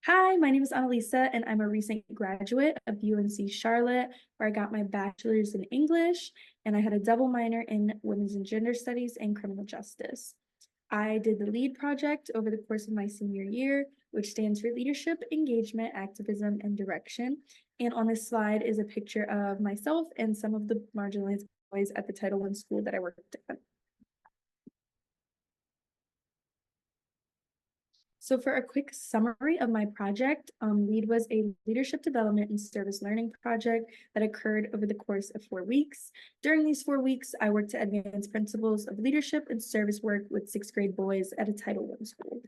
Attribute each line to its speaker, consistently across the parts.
Speaker 1: Hi, my name is Annalisa, and I'm a recent graduate of UNC Charlotte, where I got my bachelor's in English, and I had a double minor in women's and gender studies and criminal justice. I did the LEAD project over the course of my senior year, which stands for Leadership, Engagement, Activism, and Direction. And on this slide is a picture of myself and some of the marginalized boys at the Title I school that I worked at. So for a quick summary of my project, LEAD was a leadership development and service learning project that occurred over the course of 4 weeks. During these 4 weeks, I worked to advance principles of leadership and service work with 6th grade boys at a Title I school.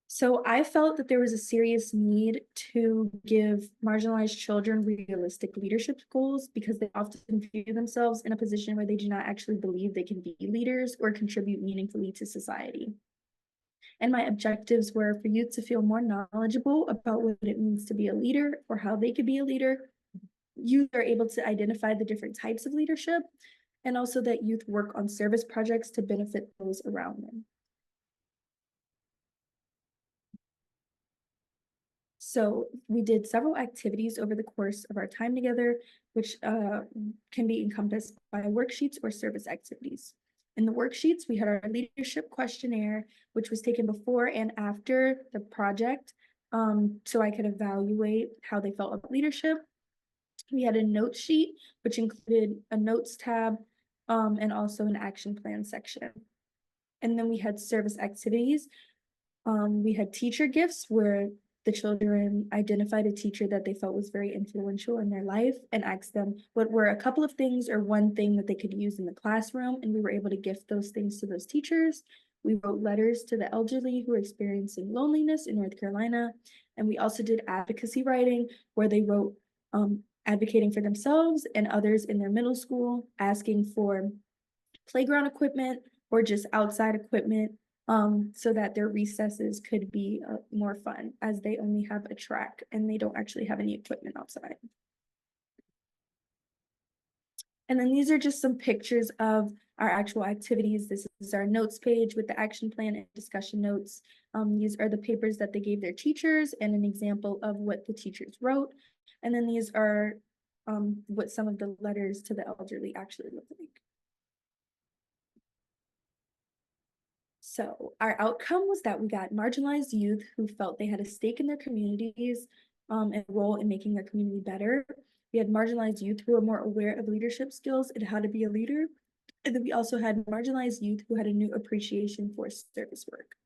Speaker 1: So I felt that there was a serious need to give marginalized children realistic leadership goals because they often view themselves in a position where they do not actually believe they can be leaders or contribute meaningfully to society. And my objectives were for youth to feel more knowledgeable about what it means to be a leader or how they could be a leader. Youth are able to identify the different types of leadership, and also that youth work on service projects to benefit those around them. So we did several activities over the course of our time together, which can be encompassed by worksheets or service activities. In the worksheets, we had our leadership questionnaire, which was taken before and after the project, so I could evaluate how they felt about leadership. We had a note sheet, which included a notes tab and also an action plan section. And then we had service activities. We had teacher gifts where the children identified a teacher that they felt was very influential in their life and asked them what were a couple of things or one thing that they could use in the classroom. And we were able to gift those things to those teachers. We wrote letters to the elderly who were experiencing loneliness in North Carolina. And we also did advocacy writing where they wrote advocating for themselves and others in their middle school, asking for playground equipment or just outside equipment so that their recesses could be more fun as they only have a track and they don't actually have any equipment outside. And then these are just some pictures of our actual activities. This is our notes page with the action plan and discussion notes. These are the papers that they gave their teachers and an example of what the teachers wrote. And then these are what some of the letters to the elderly actually look like. So our outcome was that we got marginalized youth who felt they had a stake in their communities and a role in making their community better. We had marginalized youth who were more aware of leadership skills and how to be a leader. And then we also had marginalized youth who had a new appreciation for service work.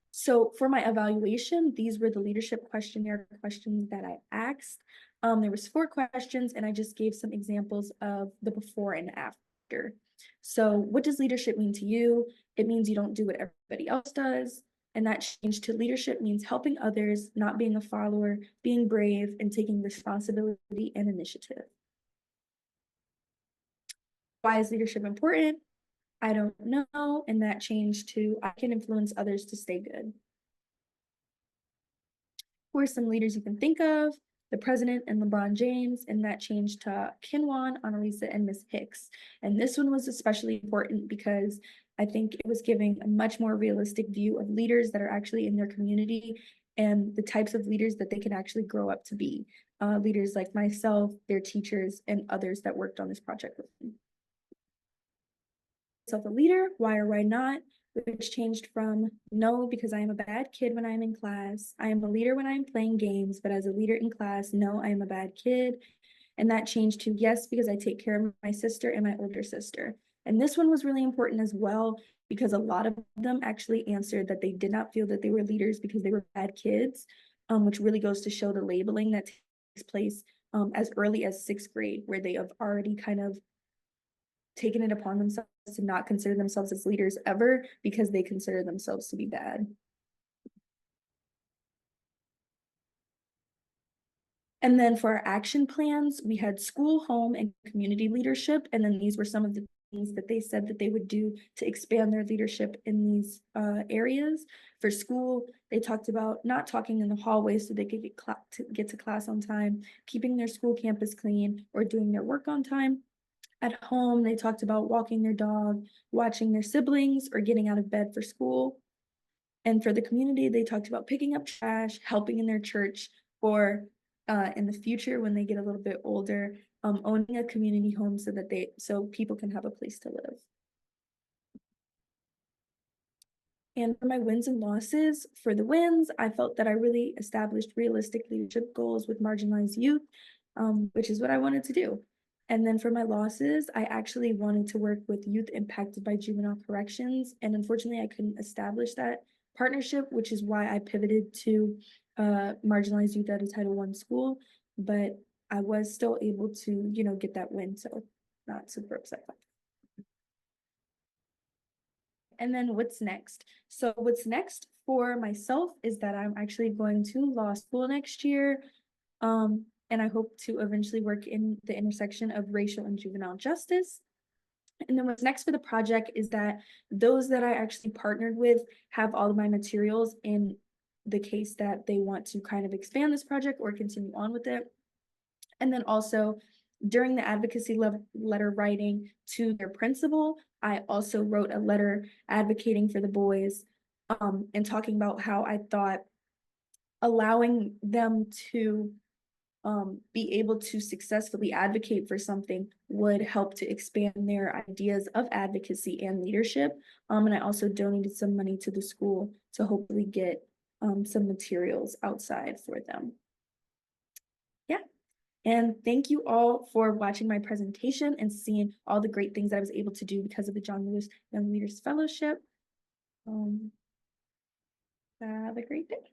Speaker 1: So for my evaluation, these were the leadership questionnaire questions that I asked. There was 4 questions, and I just gave some examples of the before and after. So what does leadership mean to you? It means you don't do what everybody else does. And that change to leadership means helping others, not being a follower, being brave, and taking responsibility and initiative. Why is leadership important? I don't know. And that changed to I can influence others to stay good. Who are some leaders you can think of? The president and LeBron James, and that changed to Kinwan, Annalisa, and Miss Hicks. And this one was especially important because I think it was giving a much more realistic view of leaders that are actually in their community and the types of leaders that they can actually grow up to be. Leaders like myself, their teachers, and others that worked on this project with me. Self a leader, why or why not? Which changed from no, because I am a bad kid when I'm in class. I am a leader when I'm playing games, but as a leader in class, no, I am a bad kid. And that changed to yes, because I take care of my sister and my older sister. And this one was really important as well, because a lot of them actually answered that they did not feel that they were leaders because they were bad kids, which really goes to show the labeling that takes place as early as 6th grade, where they have already kind of taken it upon themselves to not consider themselves as leaders ever because they consider themselves to be bad. And then for our action plans, we had school, home, and community leadership. And then these were some of the things that they said that they would do to expand their leadership in these areas. For school, they talked about not talking in the hallway so they could get to class on time, keeping their school campus clean, or doing their work on time. At home, they talked about walking their dog, watching their siblings, or getting out of bed for school. And for the community, they talked about picking up trash, helping in their church, or in the future when they get a little bit older, owning a community home so people can have a place to live. And for my wins and losses, for the wins, I felt that I really established realistic leadership goals with marginalized youth, which is what I wanted to do. And then for my losses, I actually wanted to work with youth impacted by juvenile corrections. And unfortunately, I couldn't establish that partnership, which is why I pivoted to marginalized youth at a Title I school. But I was still able to, get that win. So not super upset about that. And then what's next? So what's next for myself is that I'm actually going to law school next year. And I hope to eventually work in the intersection of racial and juvenile justice. And then what's next for the project is that those that I actually partnered with have all of my materials in the case that they want to kind of expand this project or continue on with it. And then also during the advocacy letter writing to their principal, I also wrote a letter advocating for the boys and talking about how I thought allowing them to be able to successfully advocate for something would help to expand their ideas of advocacy and leadership. And I also donated some money to the school to hopefully get some materials outside for them. Yeah. And thank you all for watching my presentation and seeing all the great things that I was able to do because of the John Lewis Young Leaders Fellowship. Have a great day.